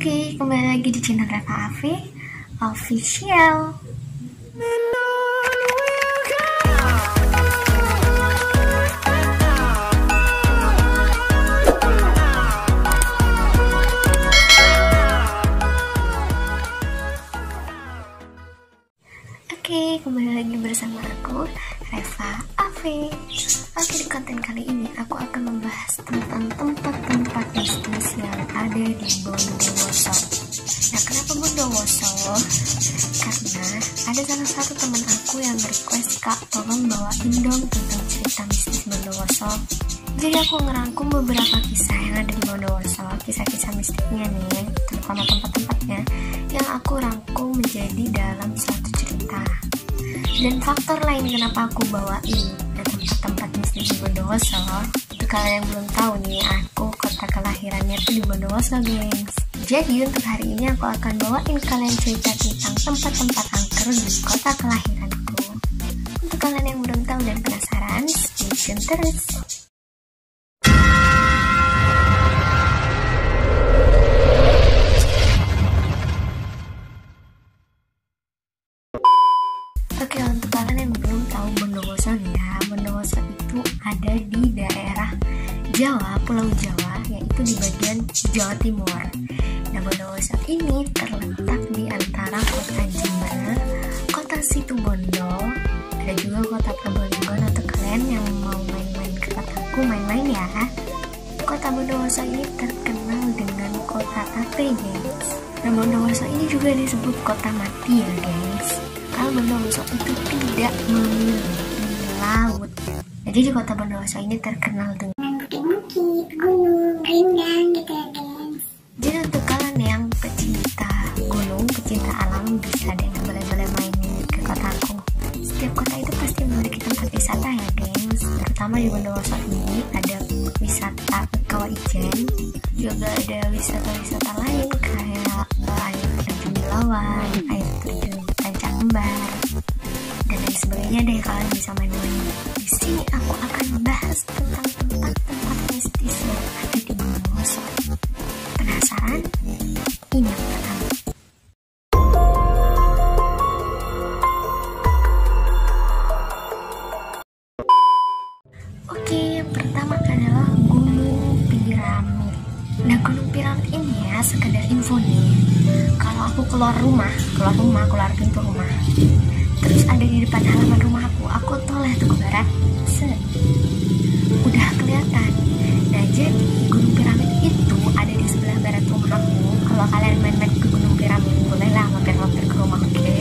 Oke, kembali lagi di channel Reva Ave Official. Oke, kembali lagi bersama aku, Reva Ave. Oke, di konten kali ini aku akan membahas tentang tempat-tempat mistis yang ada di Bondowoso. Nah, kenapa Bondowoso? Karena ada salah satu teman aku yang request, "Kak, tolong bawain dong tentang cerita mistis Bondowoso." Jadi aku ngerangkum beberapa kisah yang ada di Bondowoso, kisah-kisah mistiknya nih, terutama tempat-tempatnya yang aku rangkum menjadi dalam suatu cerita. Dan faktor lain kenapa aku bawain tempat-tempat mistis di Bondowoso, untuk kalian yang belum tahu nih, aku kota kelahirannya tuh di Bondowoso, gengs. Jadi untuk hari ini aku akan bawain kalian cerita tentang tempat-tempat angker di kota kelahiranku. Untuk kalian yang belum tahu dan penasaran, stay tune terus. Oke, untuk kalian yang belum tahu Bondowoso ya, Bondowoso itu ada di daerah Jawa, Pulau Jawa, yaitu di bagian Jawa Timur. Nah, Bondowoso ini terletak di antara kota Jember, kota Situbondo, ada juga kota Probolinggo. Untuk kalian yang mau main-main ke kotaku, main-main ya. Kota Bondowoso ini terkenal dengan kota tape, gengs. Nah, Bondowoso ini juga disebut kota mati ya, gengs. Kalau Bondowoso itu tidak memiliki laut. Jadi di kota Bondowoso ini terkenal dengan bukit-bukit, gunung, rindang gitu ya, gengs. Jadi untuk kalian yang pecinta gunung, pecinta alam, bisa deh boleh-boleh main ke kotaku. Setiap kota itu pasti memiliki tempat wisata ya, gengs. Terutama di Bondowoso ini ada wisata Kawah Ijen, juga ada wisata-wisata lain kayak air terjun Belawan, air terjun Kembar, dan lain sebagainya deh. Kalian bisa main-main. Di sini aku akan bahas tentang tempat-tempat mistis yang ada di Bondowoso. Penasaran? Ini yang pertama. Oke, yang pertama adalah Gunung Piramid. Nah, Gunung Piramid ini ya, sekedar info nih, kalau aku keluar pintu rumah, terus ada di depan halaman rumah aku toleh tuh ke barat, udah kelihatan. Nah, jadi Gunung Piramid itu ada di sebelah barat rumah aku. Kalau kalian main-main ke Gunung Piramid, bolehlah mampir-mampir ke rumah, oke?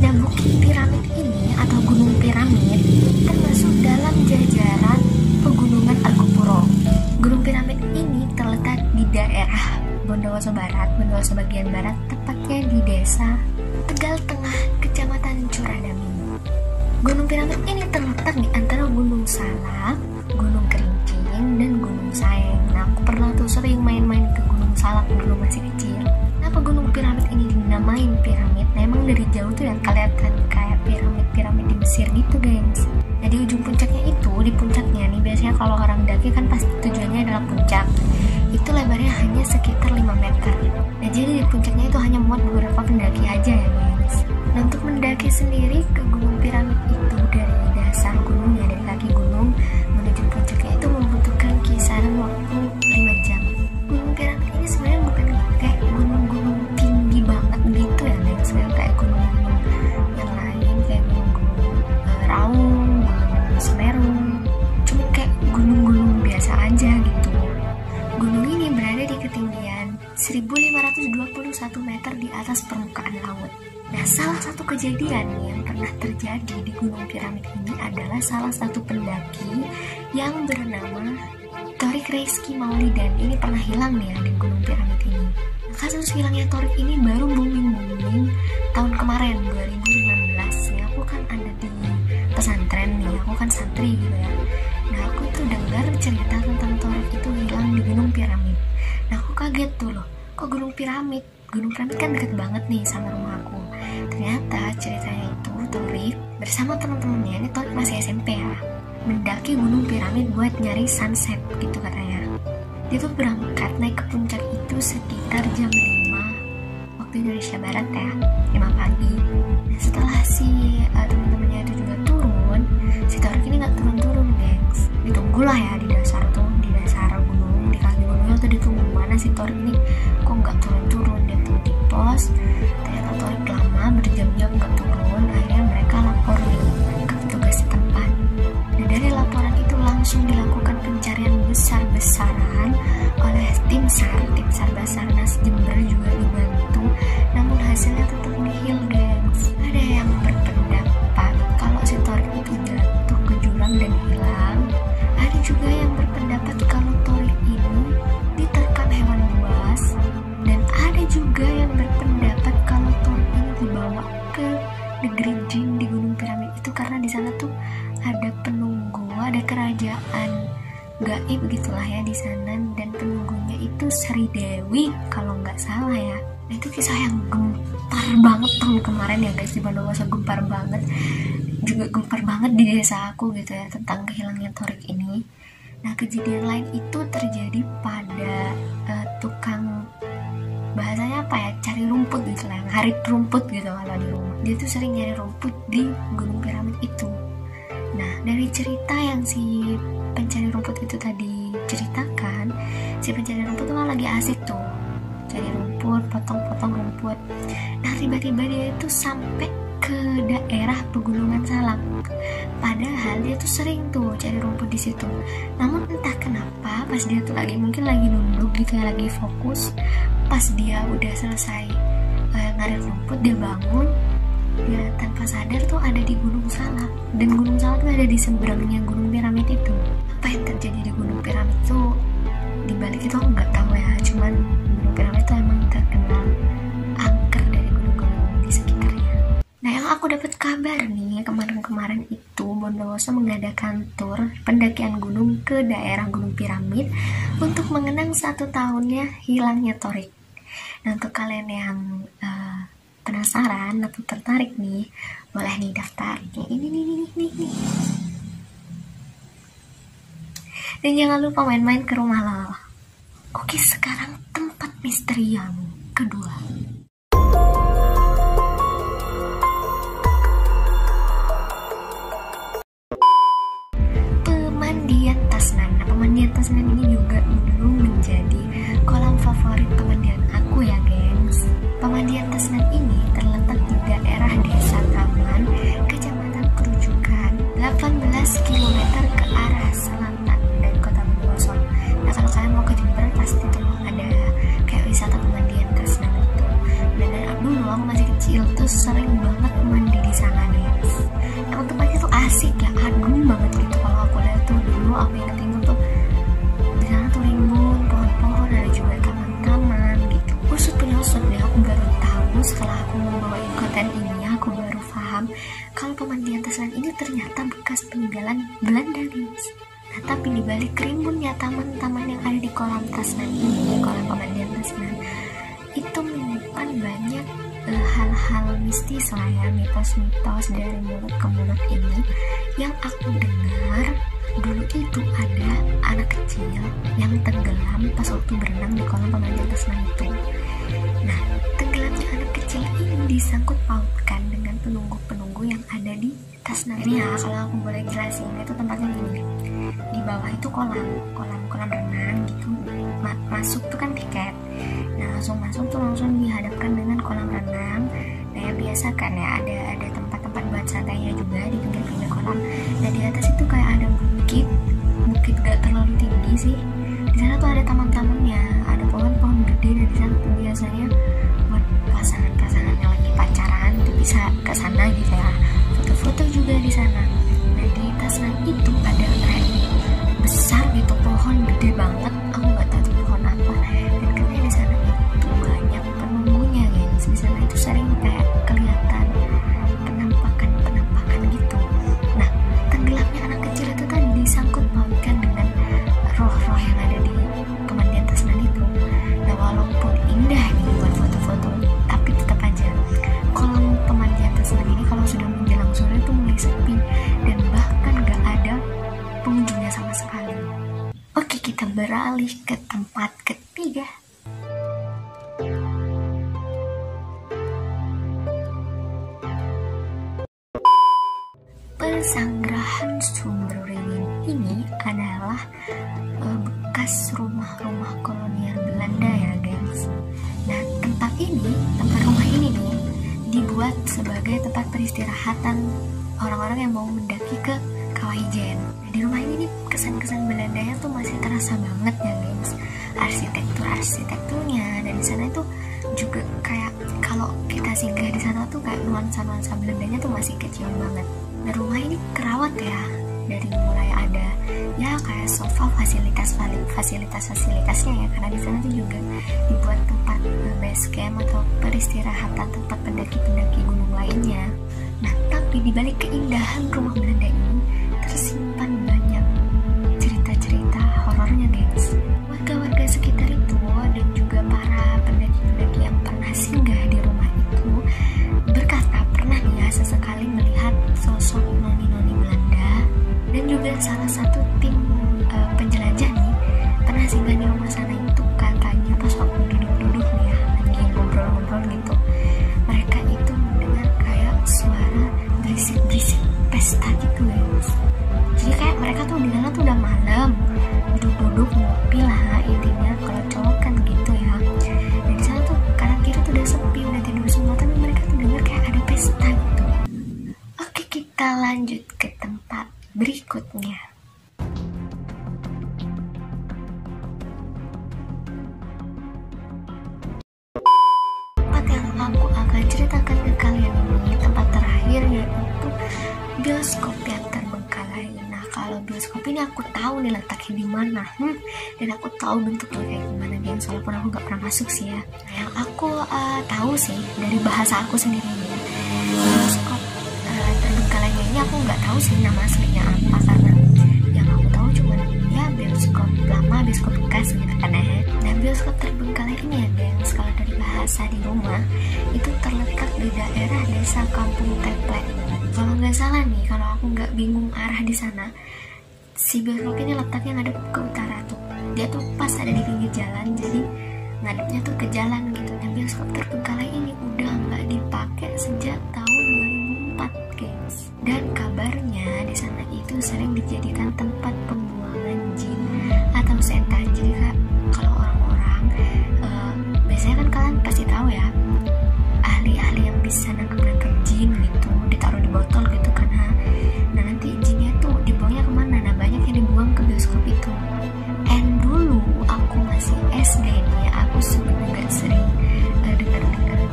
Nah, Bukit Piramid ini atau Gunung Piramid termasuk dalam jajaran Pegunungan Argopuro. Gunung Piramid ini terletak di daerah Bondowoso Barat, Bondowoso bagian barat, tepatnya di desa Tegal Tengah, Kecamatan Curadami. Gunung Piramid ini terletak di antara Gunung Salak, Gunung Kerincing, dan Gunung Saeng. Nah, aku pernah tuh sering main-main ke Gunung Salak dulu masih kecil. Kenapa Gunung Piramid ini dinamain piramid? Nah, emang dari jauh tuh yang kelihatan kayak piramid di Mesir gitu, gengs. Nah, di ujung puncaknya itu, di puncaknya nih, biasanya kalau orang daki kan pasti tujuannya adalah puncak. Itu lebarnya hanya sekitar 5 meter. Nah, jadi di puncaknya itu hanya muat beberapa pendaki aja ya, guys. Nah, untuk mendaki sendiri ke Gunung Piramid itu dari dasar gunungnya, dari kaki gunung menuju puncaknya itu membutuhkan kisaran waktu 5 jam. Gunung Piramid ini sebenarnya bukan kayak gunung-gunung tinggi banget gitu ya, guys. Sebenarnya kayak gunung-gunung yang lain, kayak gunung-gunung Raung, gunung Semeru. Cuma kayak gunung-gunung biasa aja gitu. Gunung ini berada di ketinggian 1521 meter di atas permukaan laut. Nah, salah satu kejadian yang pernah terjadi di Gunung Piramid ini adalah salah satu pendaki yang bernama Torik Reski Maulidan ini pernah hilang nih ya di Gunung Piramid ini. Nah, kasus hilangnya Torik ini baru booming tahun kemarin 2019. Nih, aku kan ada di pesantren nih, aku kan santri gitu ya. Nah, aku tuh dengar cerita tentang Torik itu hilang di Gunung Piramid. Nah, aku kaget tuh loh, kok Gunung Piramid? Gunung Piramid kan deket banget nih sama rumah aku. Ternyata ceritanya itu Torik bersama teman-temannya, ini Torik masih SMP ya, mendaki Gunung Piramid buat nyari sunset gitu katanya. Dia tuh berangkat naik ke puncak itu sekitar jam 5 waktu Indonesia Barat ya, 5 pagi. Nah, setelah si teman-temannya itu juga turun, si Torik ini nggak turun-turun gengs, ditunggulah ya di dasar gunung, di kaki gunungnya tuh ditunggu mana si Torik ini kok nggak turun-turun. Dia tuh di pos, ternyata Torik lama berjam-jam nggak turun. Akhirnya mereka lapor ke petugas setempat, dan dari laporan itu langsung dilakukan pencarian besar-besaran oleh tim SAR Basarnas Jember juga dibantu, namun hasilnya tetap nihil gengs. Ada yang berpendapat kalau si Torik itu jatuh ke jurang dan hilang. Ada juga yang berpendapat kalau Torik ini diterkam hewan buas, dan ada juga yang berpendapat kalau Torik ini dibawa ke negeri jin di Gunung Piramid itu karena di sana tuh ada penunggu, ada kerajaan gaib gitulah ya di sana, dan penunggunya itu Sri Dewi kalau nggak salah ya. Nah, itu kisah yang gempar banget tahun kemarin ya guys, di Bondowoso gempar banget, juga gempar banget di desa aku gitu ya, tentang kehilangnya Torik ini. Nah, kejadian lain itu terjadi pada tukang, bahasanya apa ya, cari rumput gitu lah, ngarit rumput gitu kalau di rumah. Dia tuh sering nyari rumput di Gunung Piramid itu. Nah, dari cerita yang si pencari rumput itu tadi ceritakan, si pencari rumput tuh kan lagi asik tuh cari rumput, potong-potong rumput. Nah, tiba-tiba dia itu sampai ke daerah Pegunungan Salak. Padahal dia tuh sering tuh cari rumput di situ. Namun entah kenapa pas dia tuh mungkin lagi nunduk gitu ya, lagi fokus. Pas dia udah selesai ngarit rumput, dia bangun, dia tanpa sadar tuh ada di Gunung Salak, dan Gunung Salak tuh ada di seberangnya Gunung Piramid itu. Apa yang terjadi di Gunung Piramid tuh dibalik itu aku nggak tahu ya, cuman Gunung Piramid itu emang terkenal angker dari gunung-gunung di sekitarnya. Nah, yang aku dapat kabar nih, kemarin itu Bondowoso mengadakan tur pendakian gunung ke daerah Gunung Piramid untuk mengenang 1 tahunnya hilangnya Torik. Nah, untuk kalian yang penasaran atau tertarik nih, boleh nih daftar ini. Dan jangan lupa main-main ke rumah lo. Oke, sekarang tempat misteri yang kedua. Pemandian Tasnan. Nah, Pemandian Tasnan ini juga dulu menjadi kolam favorit pemandian aku ya gengs. Pemandian Tasnan ini terletak di daerah Desa Taman, Kecamatan Kerujukan, 18 km ke arah selatan dari kota Bondowoso. Nah, kalau kalian mau ke Jember pasti tuh ada kayak wisata pemandian Tasnan itu. Dan dari dulu aku masih kecil tuh sering banget mandi di sana guys. Nah, tempatnya tuh asik ya, adem banget gitu. Kalau aku lihat tuh dulu, aku inget tuh di sana tuh rimbun, pohon-pohon, ada juga taman-taman gitu. Usut punya usut deh, aku baru tahu setelah aku membawain konten ini, aku baru paham kalau pemandian Tasnan ini ternyata bekas peninggalan Belanda guys. Nah, tapi dibalik rimbunnya taman-taman yang ada di kolam Tasnan ini, kolam pemandian Tasnan itu menyimpan banyak hal-hal mistis lah ya, mitos-mitos dari mulut ke mulut ini yang aku dengar. Dulu itu ada anak kecil yang tenggelam pas waktu berenang di kolam pemandian Tasnan itu. Nah, tenggelamnya anak kecil ini disangkut pautkan dengan penunggu-penunggu yang ada di Tasnan ini ya. Kalau aku boleh jelasin, itu tempatnya gini, di bawah itu kolam renang gitu. Masuk tuh kan tiket. Nah, langsung masuk tuh langsung dihadapkan dengan kolam renang. Nah, yang biasa kan ya ada tempat-tempat buat santainya juga di pinggir-pinggir kolam. Nah, di atas itu kayak ada bukit gak terlalu tinggi sih. Di sana tuh ada taman-tamannya, ada pohon-pohon gede, dan di sana tuh biasanya buat pasangan-pasangan yang lagi pacaran itu bisa ke sana gitu ya. Foto-foto juga di sana. Nah, di Tasnan itu ada kayak besar gitu, pohon gede banget. Aku nggak tahu itu pohon apa. Dan katanya di sana itu banyak penunggunya guys. Di sana itu sering kayak kelihatan penampakan gitu. Nah, tenggelamnya anak kecil itu tadi disangkut pautkan dengan roh-roh yang ada di pemandian Tasnan itu. Nah, walaupun indah nih buat foto-foto, tapi tetap aja kolam pemandian Tasnan ini kalau sudah menjelang sore itu mulai sepi, dan bahkan gak ada pengunjungnya sama sekali. Oke, kita beralih ke tempat ketiga. Sanggrahan Sumberwuluh ini adalah bekas rumah-rumah kolonial Belanda ya gengs. Nah tempat rumah ini nih dibuat sebagai tempat peristirahatan orang-orang yang mau mendaki ke Kawah Ijen. Nah, di rumah ini nih kesan-kesan Belandanya tuh masih terasa banget ya gengs. Arsitekturnya dan di sana itu juga kayak kalau kita singgah di sana tuh kayak nuansa Belandanya tuh masih kecium banget. Nah rumah ini kerawat ya, dari mulai ada ya kayak sofa, fasilitasnya ya, karena di sana tuh juga dibuat tempat base camp atau peristirahatan tempat pendaki gunung lainnya. Nah tapi dibalik keindahan rumah Belanda ini tersimpan banyak cerita-cerita horornya gengs. Warga-warga sekitar itu dan juga para pendaki yang pernah singgah di rumah itu berkata pernah nih ya sesekali melihat sosok noni-noni Belanda. Dan juga salah satu tim penjelajah nih pernah singgah di rumah sana itu, katanya pas waktu duduk-duduk nih ya lagi ngobrol-ngobrol gitu, mereka itu mendengar kayak suara berisik-berisik pesta gitu guys. Jadi kayak mereka tuh di sana tuh udah malam duduk-duduk ngopi lah intinya, kalau cowok kan gitu ya. Dan di sana tuh kanan kiri tuh udah sepi, udah tidur semua, tapi mereka tuh dengar kayak ada pesta gitu. Oke, kita lanjut ke tempat berikutnya. Tempat yang aku akan ceritakan ke kalian ini tempat terakhir, yaitu bioskop yang terbengkalai. Nah kalau bioskop ini aku tahu nih letaknya di mana, dan aku tahu bentuknya kayak gimana gengs, walaupun aku gak pernah masuk sih ya. Nah, yang aku tahu sih dari bahasa aku sendiri ya, bioskop terbengkalainya ini aku nggak tahu sih nama aslinya apa, karena yang aku tahu cuma ya bioskop lama, bioskop bekas gitu kan ya. Nah bioskop terbengkalai ini ya gengs, kalau dari bahasa di rumah itu terletak di daerah desa Kampung Teplek. Kalau nggak salah nih, kalau aku nggak bingung arah di sana, si bioskop ini letaknya ngadep ke utara tuh. Dia tuh pas ada di pinggir jalan, jadi ngadepnya tuh ke jalan gitu. Dan bioskop terbengkalai ini udah nggak dipakai sejak tahun 2004 guys. Dan kabarnya di sana itu sering dijadikan tempat pembuangan jin atau setan. Jadi kak, kalau orang-orang biasanya kan kalian pasti tahu ya, ahli-ahli yang bisa nangkep jin gitu ditaruh di botol gitu kan. Nah nanti jinnya tuh dibuangnya kemana? Nah banyak yang dibuang ke bioskop itu. And dulu aku masih SD nih, aku sebenarnya sering dengar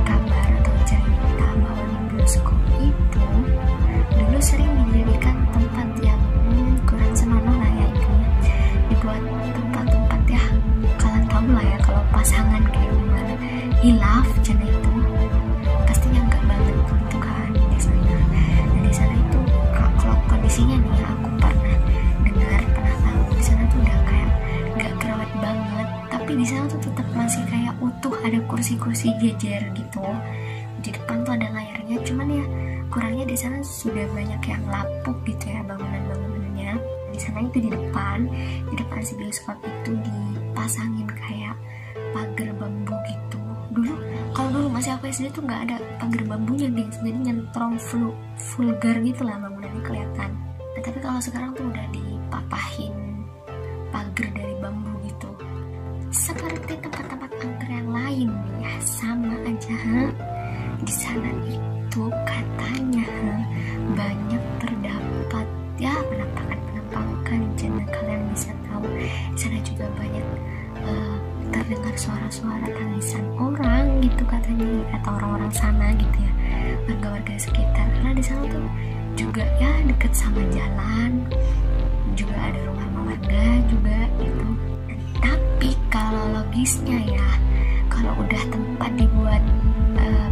kabar atau cerita bahwa di bioskop itu dulu sering dijadikan tempat yang kurang senonoh lah ya, intinya dibuat tempat-tempat ya kalian tahu lah ya, kalau pasangan kayak gimana hilaf cina itu pastinya enggak banget gitu kan di sana. Nah di sana itu kalau kondisinya nih aku pernah dengar, pernah tahu di sana tuh udah kayak nggak kerawat banget, tapi di sana tuh tetap masih kayak utuh, ada kursi-kursi jejer gitu. Di depan tuh ada layarnya, cuman ya kurangnya di sana sudah banyak yang lapuk gitu ya bangunan-bangunannya. Di sana itu di depan si bioskop itu dipasangin kayak pagar bambu gitu. Kalau dulu masih aku SD tuh nggak ada pagar bambunya guys, jadi nyentrong vulgar gitu lah bangunannya kelihatan. Nah tapi kalau sekarang tuh udah dipapahin pagar dari bambu gitu. Seperti tempat-tempat angker yang lain ya, sama aja. Di sana itu katanya banyak terdapat ya penampakan jin. Kalian bisa tahu di sana juga banyak terdengar suara-suara tangisan orang gitu katanya, atau orang-orang sana gitu ya, warga-warga sekitar. Karena di sana tuh juga ya deket sama jalan, juga ada rumah warga juga gitu. Tapi kalau logisnya ya, kalau udah tempat dibuat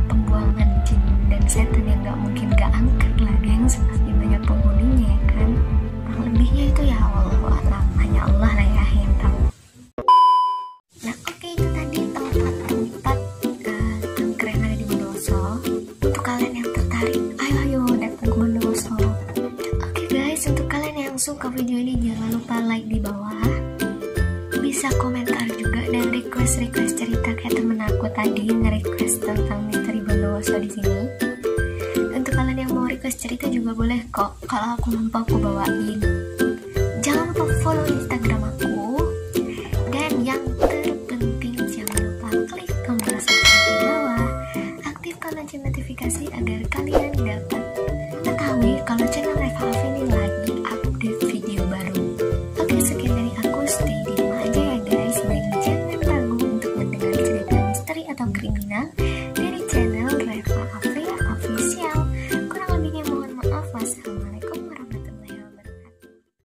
pembuangan jin dan setan yang nggak mungkin nggak angker lah gengs, pasti banyak penghuninya ya kan. Lebihnya itu ya Allah, hanya Allah lah ya yang tahu. Nah oke, itu tadi tempat-tempat angker yang ada di Bondowoso. Untuk kalian yang tertarik, ayo datang ke Bondowoso. Oke guys, untuk kalian yang suka video ini jangan lupa like di bawah, bisa komentar juga dan request cerita kayak temen aku tadi nge-request tentang misteri Bondowoso di sini. Untuk kalian yang mau request request cerita juga boleh kok. Kalau aku lupa aku bawain. Jangan lupa follow Instagram aku. Dan yang terpenting jangan lupa klik tombol subscribe di bawah. Aktifkan lonceng notifikasi agar kalian dapat mengetahui kalau channel Reva Avenila